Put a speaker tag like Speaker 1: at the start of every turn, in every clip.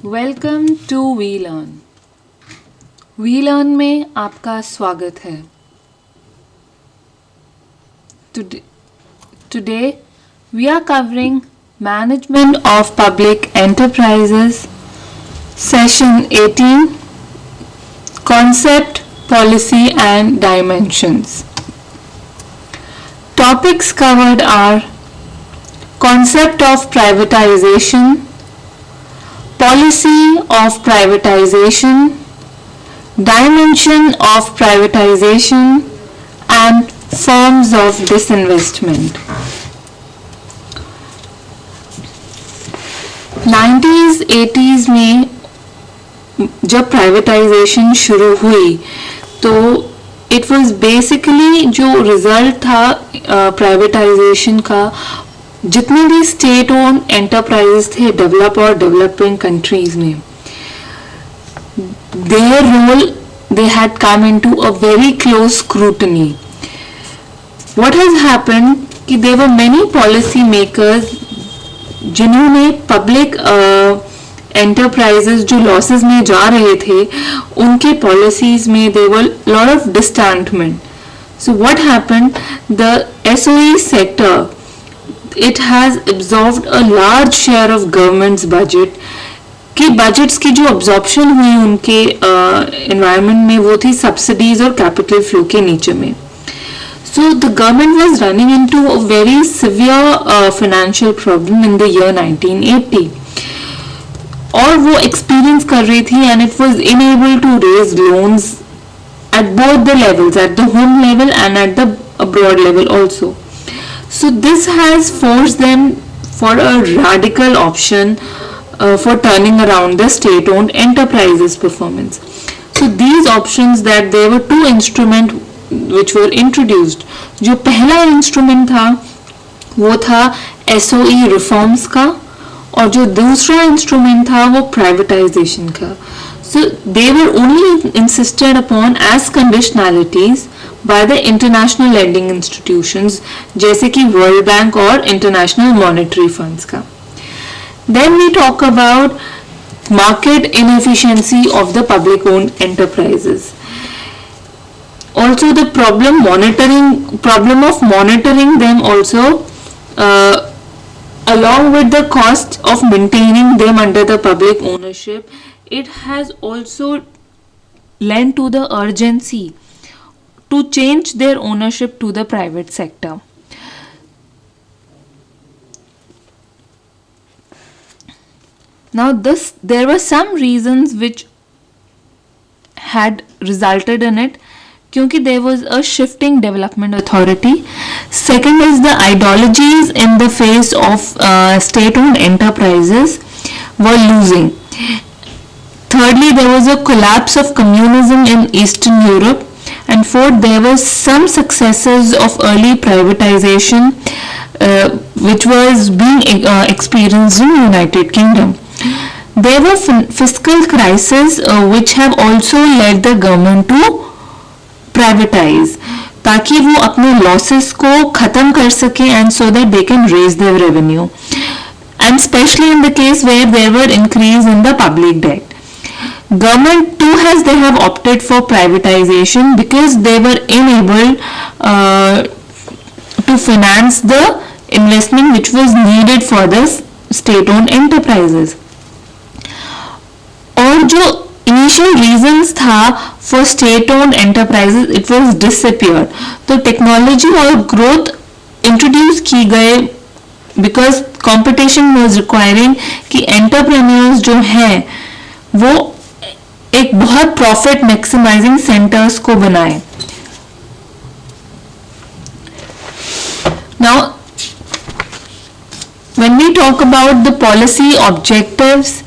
Speaker 1: Welcome to We Learn. We Learn में आपका स्वागत है। Today we are covering Management of Public Enterprises, Session 18, Concept, Policy and Dimensions. Topics covered are Concept of Privatization, Policy of Privatization, Dimension of Privatization and Forms of Disinvestment. 90s 80s में जब privatisation शुरू हुई तो it was basically जो result था privatisation का, जितने भी स्टेट ओन एंटरप्राइजेस थे डेवलप और डेवलपिंग कंट्रीज में, their role they had come into a very close scrutiny. What has happened कि there were many policy makers जिन्होंने पब्लिक एंटरप्राइजेस जो लॉसेस में जा रहे थे उनके पॉलिसीज में there were lot of disentanglement. So what happened, the SOE sector, it has absorbed a large share of government's budget. कि बजट्स की जो अब्जॉर्प्शन हुई उनके एनवायरनमेंट में वो थी सब्सिडीज और कैपिटल फ्लो के नीचे में. So the government was running into a very severe financial problem in the year 1980. और वो एक्सपीरियंस कर रही थी and it was unable to raise loans at both the levels, at the home level and at the abroad level also. So this has forced them for a radical option for turning around the state-owned enterprises performance. So these options, that there were two instruments which were introduced. जो पहला instrument था वो था SOE reforms का और जो दूसरा instrument था वो प्राइवेटाइजेशन का. So they were only insisted upon as conditionalities by the international lending institutions जैसे कि वर्ल्ड बैंक और इंटरनेशनल मॉनेटरी फंड्स का. Then we talk about market inefficiency of the public owned enterprises. Also the problem of monitoring them also, along with the cost of maintaining them under the public ownership, it has also lent to the urgency to change their ownership to the private sector. Now there were some reasons which had resulted in it, क्योंकि there was a shifting development authority. Second is the ideologies in the face of state-owned enterprises were losing. Thirdly, there was a collapse of communism in Eastern Europe. And fourth, there were some successes of early privatization which was being experienced in United Kingdom. There were fiscal crises which have also led the government to privatise ताकि वो अपने losses को खत्म कर सके and so that they can raise their revenue, and specially in the case where there were increase in the public debt. Government too they have opted for privatization because they were unable to finance the investment which was needed for the state-owned enterprises. और जो initial reasons था for state owned enterprises, it was disappear. तो technology और growth introduce की गए because competition was requiring कि entrepreneurs जो हैं वो एक बहुत प्रॉफिट मैक्सिमाइजिंग सेंटर्स को बनाए. Now when we talk about the policy objectives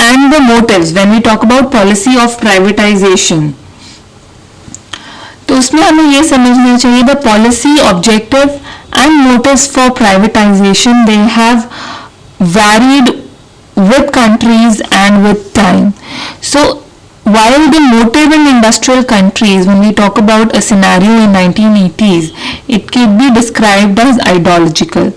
Speaker 1: and the motives, when we talk about policy of privatization, तो उसमें हमें ये समझना चाहिए the policy objective and motives for privatization, they have varied with countries and with time. So while the motive in industrial countries, when we talk about a scenario in 1980s, it can be described as ideological,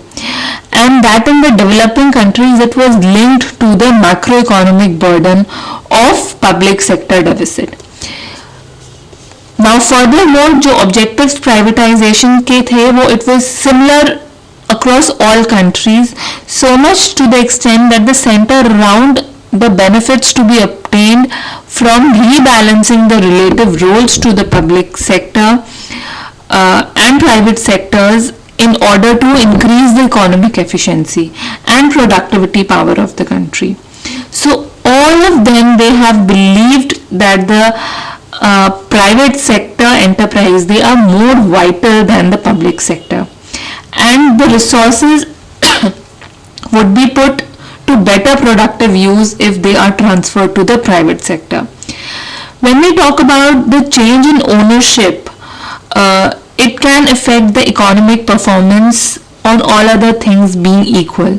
Speaker 1: and that in the developing countries it was linked to the macroeconomic burden of public sector deficit. Now furthermore, जो objectives privatization के थे वो it was similar across all countries, so much to the extent that the center around the benefits to be obtained from rebalancing the relative roles to the public sector and private sectors in order to increase the economic efficiency and productivity power of the country. So all of them, they have believed that the private sector enterprise, they are more vital than the public sector, and the resources would be put to better productive use if they are transferred to the private sector. When we talk about the change in ownership, it can affect the economic performance on all other things being equal.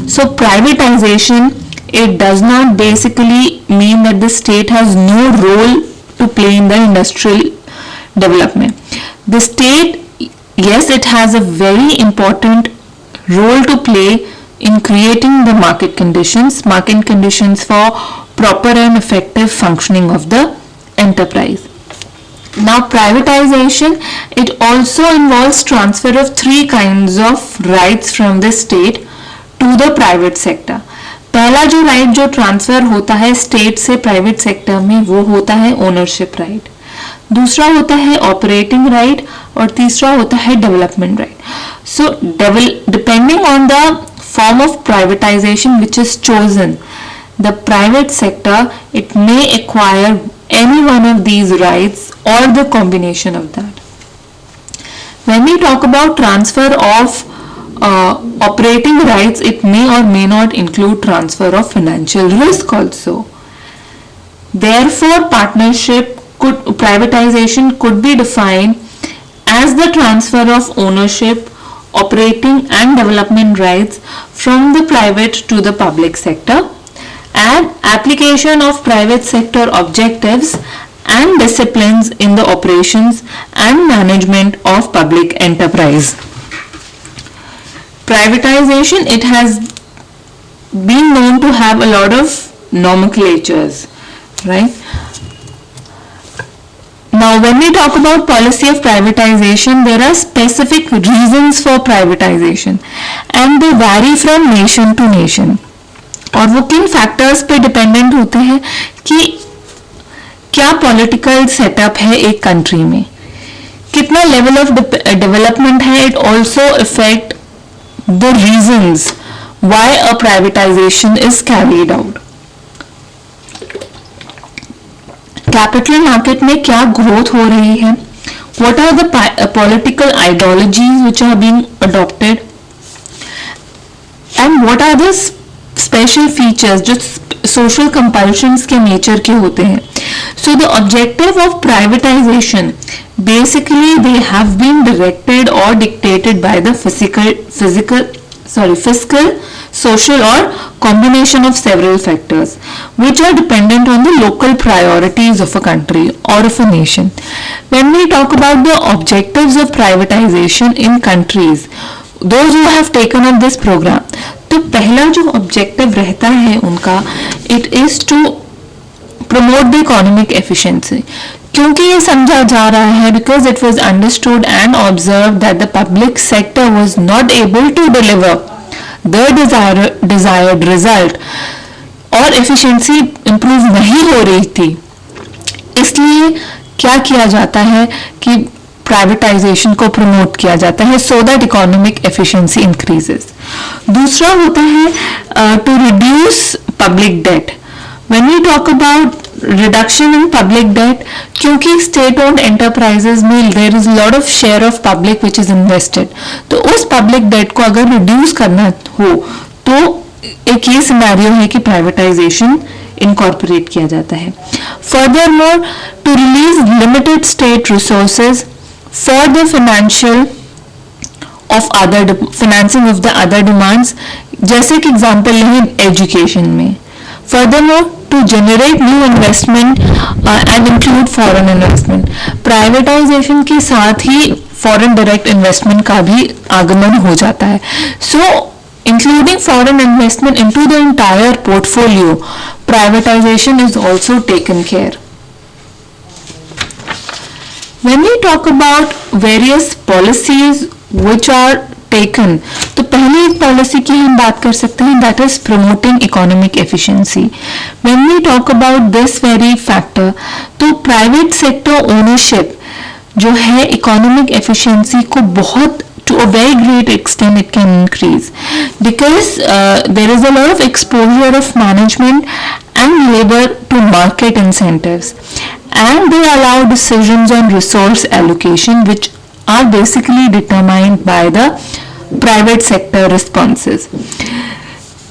Speaker 1: So privatization, it does not basically mean that the state has no role to play in the industrial development. The state, yes, it has a very important role to play in creating the market conditions for proper and effective functioning of the enterprise. Now privatization, it also involves transfer of three kinds of rights from the state to the private sector. पहला जो right जो transfer होता है state से private sector में वो होता है ओनरशिप राइट, दूसरा होता है ऑपरेटिंग राइट और तीसरा होता है development right. So depending on the form of privatization which is chosen, the private sector, it may acquire any one of these rights or the combination of that. When we talk about transfer of operating rights, it may or may not include transfer of financial risk also. Therefore, privatization could be defined as the transfer of ownership, operating and development rights from the private to the public sector, and application of private sector objectives and disciplines in the operations and management of public enterprise. Privatization, it has been known to have a lot of nomenclatures, right? Now when we talk about policy of privatization, there are specific reasons for privatization and they vary from nation to nation. और वो किन factors पे dependent होते हैं कि क्या political setup है एक कंट्री में, कितना लेवल ऑफ डेवलपमेंट है. It also effect the reasons why a privatisation is carried out. Capital market में क्या ग्रोथ हो रही है, what are the political ideologies which are being adopted, and what are the special features जो social compulsions के nature के होते हैं. So the objective of privatisation basically they have been directed or dictated by the fiscal, social or combination of several factors which are dependent on the local priorities of a country or of a nation. When we talk about the objectives of privatization in countries, those who have taken up this program, तो पहला जो objective रहता है उनका, it is to promote the economic efficiency. क्योंकि ये समझा जा रहा है because it was understood and observed that the public sector was not able to deliver the desired result और efficiency improve नहीं हो रही थी, इसलिए क्या किया जाता है कि प्राइवेटाइजेशन को प्रमोट किया जाता है so that economic efficiency increases. दूसरा होता है to reduce public debt. When we talk about reduction in public debt, क्योंकि state owned enterprises में there is a lot of share of public which is invested, तो उस public debt को अगर reduce करना हो तो एक ये सिनेरियो है कि प्राइवेटाइजेशन इनकॉर्पोरेट किया जाता है. Furthermore, to release limited state resources for the financing of the other demands, जैसे कि एग्जाम्पल लें एजुकेशन में. Furthermore, to generate new investment and include foreign investment. Privatization के साथ ही foreign direct investment का भी आगमन हो जाता है. So including foreign investment into the entire portfolio, privatization is also taken care. When we talk about various policies which are taken, तो पहली एक पॉलिसी की हम बात कर सकते हैं, that is promoting economic efficiency. When we talk about this very factor, तो private sector ownership जो है economic efficiency को बहुत to a very great extent it can increase, because there is a lot of exposure of management and labor to market incentives, and they allow decisions on resource allocation which are basically determined by the private sector responses.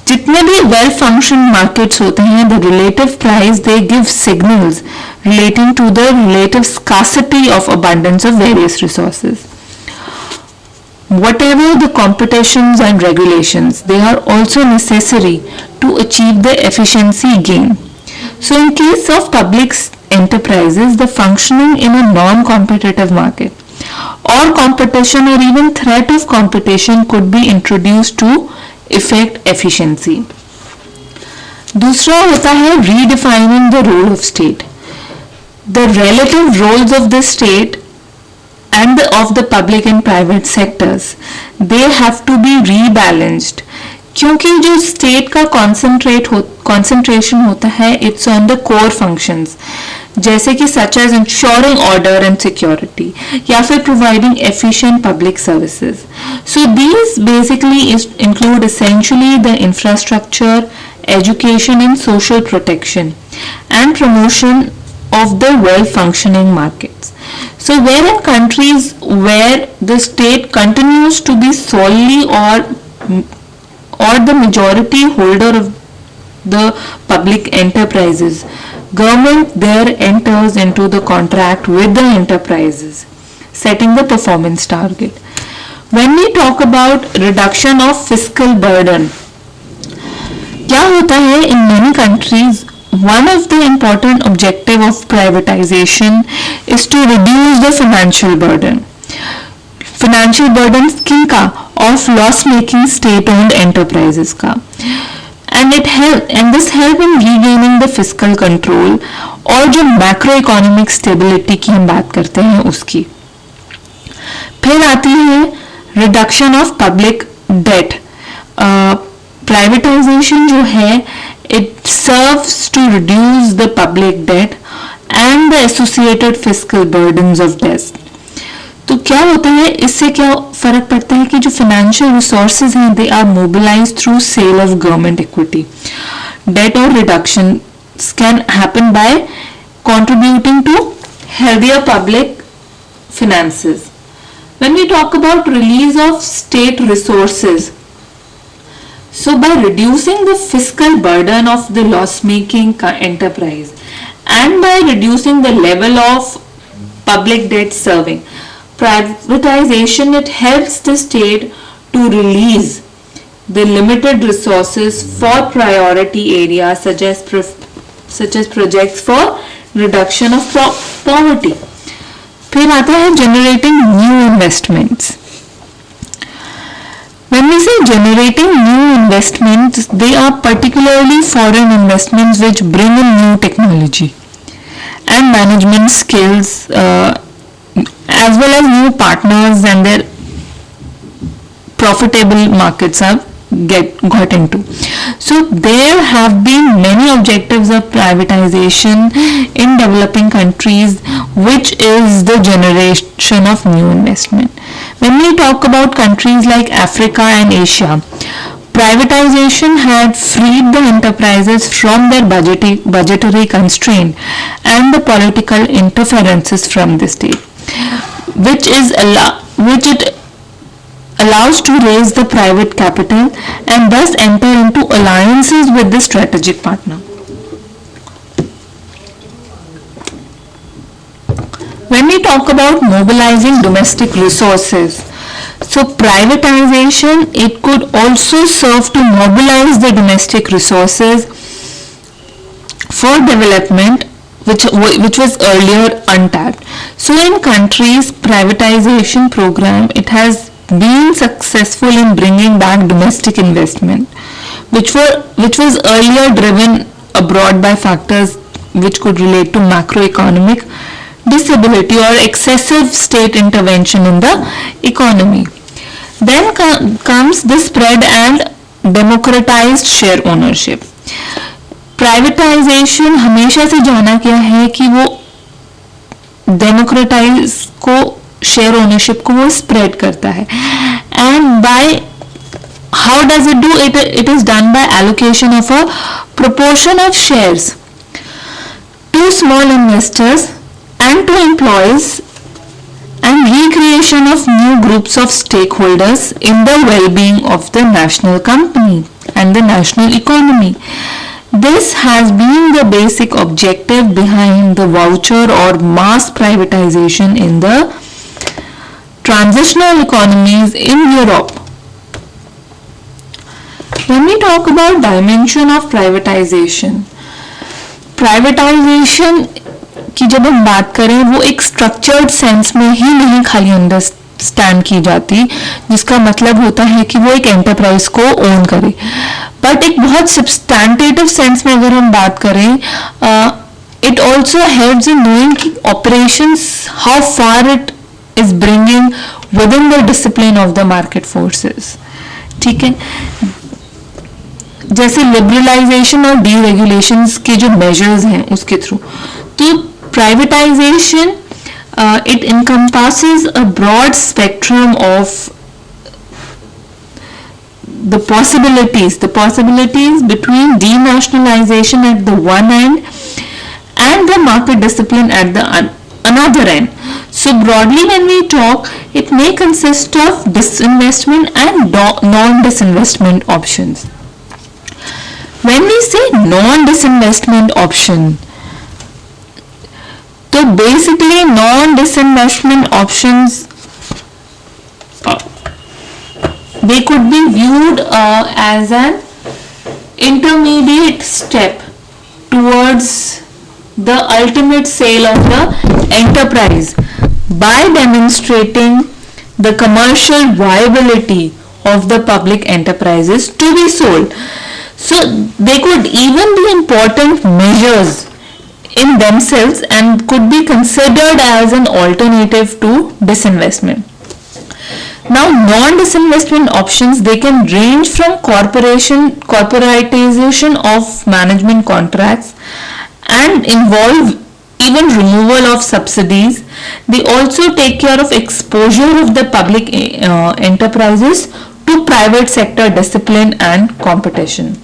Speaker 1: जितने भी well functioned markets होते हैं, the relative price they give signals relating to the relative scarcity of abundance of various resources. Whatever the competitions and regulations, they are also necessary to achieve the efficiency gain. So in case of public enterprises, the functioning in a non-competitive market or competition or even threat of competition could be introduced to effect efficiency. दूसरा होता है redefining the role of state. The relative roles of the state and of the public and private sectors, they have to be rebalanced, क्योंकि जो state का concentration होता है, it's on the core functions, जैसे कि such as ensuring order and security या फिर providing efficient public services. So these basically include essentially the infrastructure, education and social protection and promotion of the well-functioning markets. So where in countries where the state continues to be solely or the majority holder of the public enterprises, government there enters into the contract with the enterprises, setting the performance target. When we talk about reduction of fiscal burden, क्या होता है in many countries, one of the important objective of privatization is to reduce the financial burden. Financial burden किनका? Of loss-making state-owned enterprises का. And this help in regaining the fiscal control और जो macroeconomic stability की हम बात करते हैं उसकी. फिर आती है reduction of public debt. Privatization जो है, it serves to reduce the public debt and the associated fiscal burdens of debt. तो क्या होता है, इससे क्या फर्क पड़ता है कि जो financial resources हैं, they are mobilized through sale of government equity. Debt or reductions can happen by contributing to healthier public finances. When we talk about release of state resources, so by reducing the fiscal burden of the loss-making enterprise and by reducing the level of public debt serving, privatization, it helps the state to release the limited resources for priority areas such as projects for reduction of poverty. फिर आता है generating new investments. When we say generating new investments, they are particularly foreign investments which bring in new technology and management skills, as well as new partners, and their profitable markets have got into. So there have been many objectives of privatization in developing countries, which is the generation of new investment. When we talk about countries like Africa and Asia, privatization had freed the enterprises from their budgetary constraint and the political interferences from the state, which it allows to raise the private capital and thus enter into alliances with the strategic partner. When we talk about mobilizing domestic resources, so privatization, it could also serve to mobilize the domestic resources for development which was earlier untapped. So in countries privatization program, it has been successful in bringing back domestic investment which was earlier driven abroad by factors which could relate to macroeconomic disability or excessive state intervention in the economy. Then comes the spread and democratized share ownership. Privatisation हमेशा से जाना क्या है कि वो democratise को share ownership को वो स्प्रेड करता है and by how does it do it it is done by allocation of a proportion of shares to small investors and to employees and recreation of new groups of stakeholders in the well-being of the national company and the national economy. This has been the basic objective behind the voucher or mass privatization in the transitional economies in Europe. When we talk about dimension of privatization, privatisation की जब हम बात करें वो एक structured sense में ही नहीं खाली अंडरस्टैंड की जाती, जिसका मतलब होता है कि वो एक एंटरप्राइज को ओन करे, बट एक बहुत सब्सटैंटिव सेंस में अगर हम बात करें, it also helps in knowing कि operations how far it is bringing with in the discipline of the market forces. ठीक है, जैसे लिबरलाइजेशन और डीरेगुलेशन के जो मेजर्स हैं उसके थ्रू, तो privatisation it encompasses a broad spectrum of the possibilities between denationalization at the one end and the market discipline at the another end. So broadly when we talk, it may consist of disinvestment and non-disinvestment options. When we say non-disinvestment option, तो basically non-disinvestment options they could be viewed as an intermediate step towards the ultimate sale of the enterprise by demonstrating the commercial viability of the public enterprises to be sold. So they could even be important measures in themselves and could be considered as an alternative to disinvestment. Now non-disinvestment options, they can range from corporatization of management contracts and involve even removal of subsidies. They also take care of exposure of the public enterprises to private sector discipline and competition.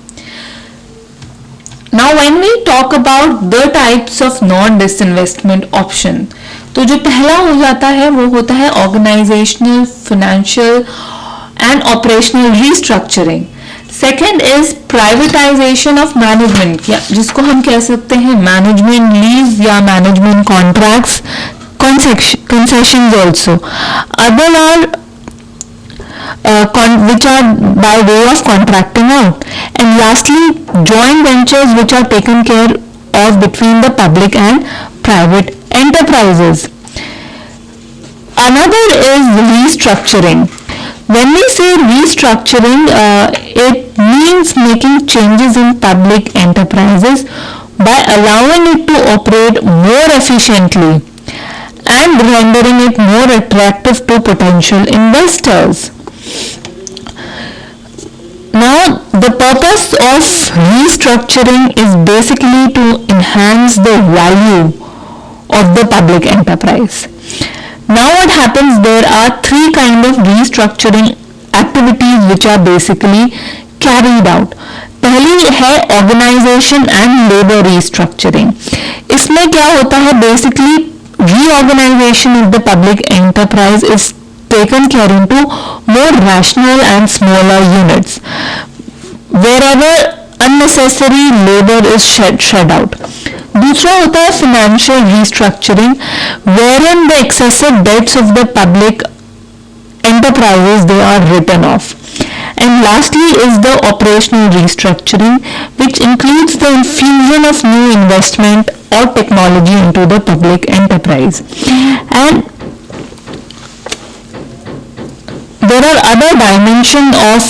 Speaker 1: Now when we talk about the types of non-disinvestment option, तो जो पहला हो जाता है वो होता है organizational, financial and operational restructuring. Second is privatization of management, जिसको हम कह सकते हैं management lease या management contracts, concessions also. Other are which are by way of contracting out, and lastly joint ventures which are taken care of between the public and private enterprises. Another is restructuring. When we say restructuring, it means making changes in public enterprises by allowing it to operate more efficiently and rendering it more attractive to potential investors. Now, the purpose of restructuring is basically to enhance the value of the public enterprise. Now, what happens? There are three kinds of restructuring activities which are basically carried out. पहली है organization and labor restructuring. इसमें क्या होता है? Basically, reorganization of the public enterprise is taken care into more rational and smaller units wherever unnecessary labor is shed out. दूसरा होता है financial restructuring, wherein the excessive debts of the public enterprises they are written off.
Speaker 2: And lastly is the operational restructuring, which includes the infusion of new investment or technology into the public enterprise. And there are other dimensions of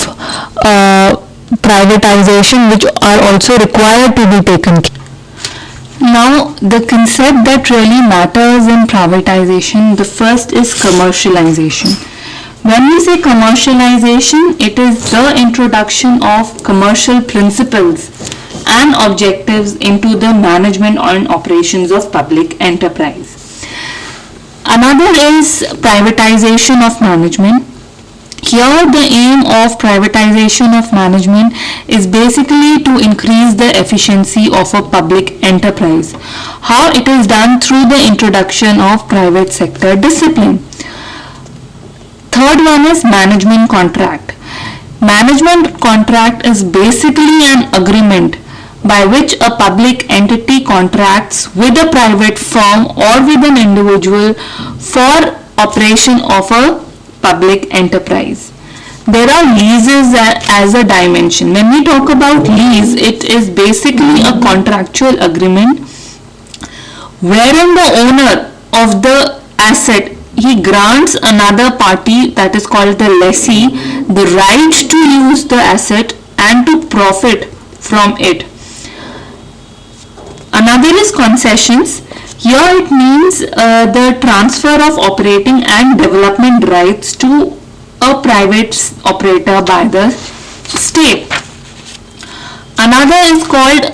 Speaker 2: privatization which are also required to be taken care of.
Speaker 1: Now, the concept that really matters in privatization, the first is commercialization. When we say commercialization, it is the introduction of commercial principles and objectives into the management and operations of public enterprise. Another is privatization of management. Here the aim of privatization of management is basically to increase the efficiency of a public enterprise. How it is done? Through the introduction of private sector discipline. Third one is management contract. Management contract is basically an agreement by which a public entity contracts with a private firm or with an individual for operation of a public enterprise. There are leases as a dimension. When we talk about lease, it is basically a contractual agreement wherein the owner of the asset, he grants another party, that is called the lessee, the right to use the asset and to profit from it. Another is concessions. Here it means the transfer of operating and development rights to a private operator by the state. Another is called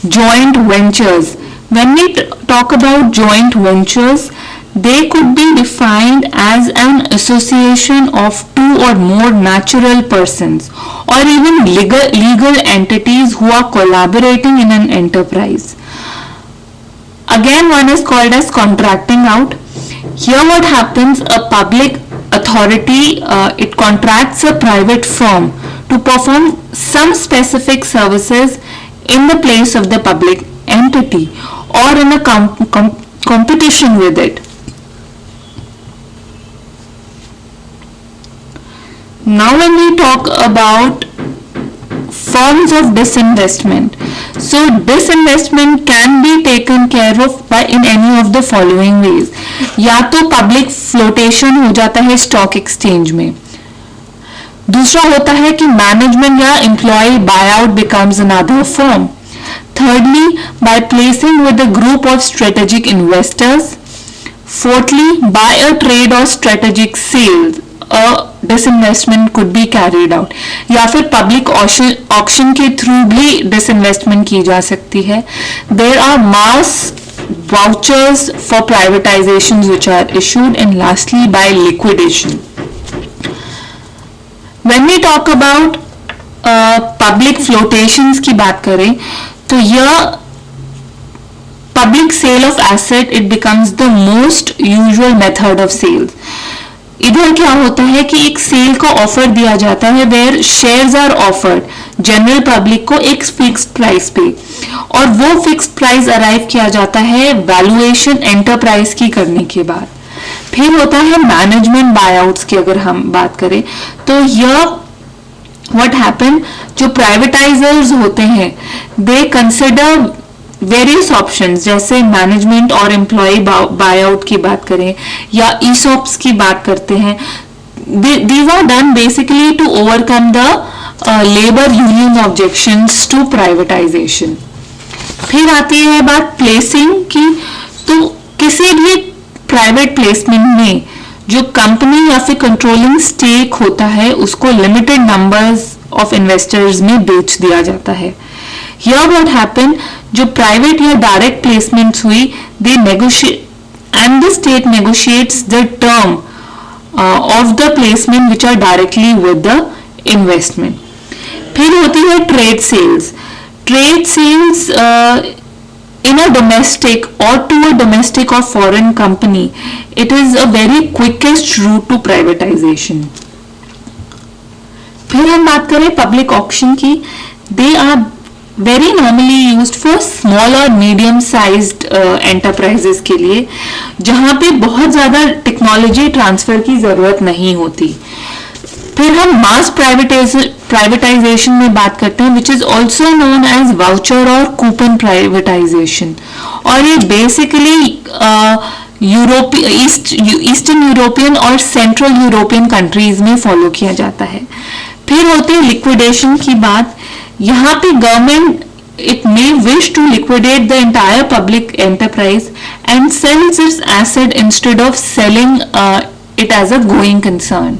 Speaker 1: joint ventures. When we talk about joint ventures, they could be defined as an association of two or more natural persons or even legal entities who are collaborating in an enterprise. Again, one is called as contracting out. Here what happens, a public authority, it contracts a private firm to perform some specific services in the place of the public entity or in a competition with it. Now when we talk about forms of disinvestment, so disinvestment can be taken care of by in any of the following ways. या तो public flotation हो जाता है stock exchange में, दूसरा होता है कि मैनेजमेंट या employ buyout becomes another firm, thirdly by placing with a group of strategic investors, fourthly by a trade or strategic sale a disinvestment could be carried out, या फिर public auction के through भी disinvestment की जा सकती है. There are mass vouchers for privatizations which are issued, and lastly by liquidation. When we talk about public flotations की बात करें तो यह public sale of asset it becomes the most usual method of sales. इधर क्या होता है कि एक सेल का ऑफर दिया जाता है where shares are offered general public को एक फिक्स्ड प्राइस पे, और वो फिक्स्ड प्राइस अराइव किया जाता है वैल्यूएशन एंटरप्राइज की करने के बाद. फिर होता है मैनेजमेंट बायआउट्स की अगर हम बात करें तो यह व्हाट हैपन, जो प्राइवेटाइजर्स होते हैं दे कंसिडर वेरियस ऑप्शंस, जैसे मैनेजमेंट और एम्प्लॉय बायआउट की बात करें या ईसॉप्स की बात करते हैं. These are done basically to overcome the labour union objections to privatisation. फिर आती है बात प्लेसिंग की. तो किसी भी प्राइवेट प्लेसमेंट में जो कंपनी या फिर कंट्रोलिंग स्टेक होता है उसको लिमिटेड नंबर्स ऑफ इन्वेस्टर्स में बेच दिया जाता है. Here what happened, जो प्राइवेट या डायरेक्ट प्लेसमेंट्स हुई they negotiate and the state negotiates the term of the placement which are directly with the investment. फिर होती है trade sales. Trade sales in a domestic or to a domestic or foreign company, it is a very quickest route to privatization. फिर हम बात करें public auction की. they are very normally used for small or medium sized enterprises के लिए, जहाँ पे बहुत ज़्यादा टेक्नोलॉजी ट्रांसफ़र की ज़रूरत नहीं होती. फिर हम मास प्राइवेटाइजेशन में बात करते हैं, which is also known as voucher और कूपन प्राइवेटाइजेशन, और ये बेसिकली ईस्टर्न यूरोपियन और सेंट्रल यूरोपियन कंट्रीज में फॉलो किया जाता है। फिर होते हैं लिक्विडेशन की बात। यहाँ पे government it may wish to liquidate the entire public enterprise and sells its asset instead of selling it as a going concern.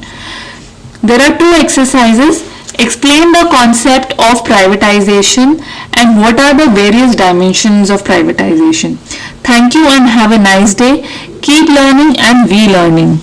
Speaker 1: There are two exercises. Explain the concept of privatization and what are the various dimensions of privatization. Thank you and have a nice day. Keep learning and we learning.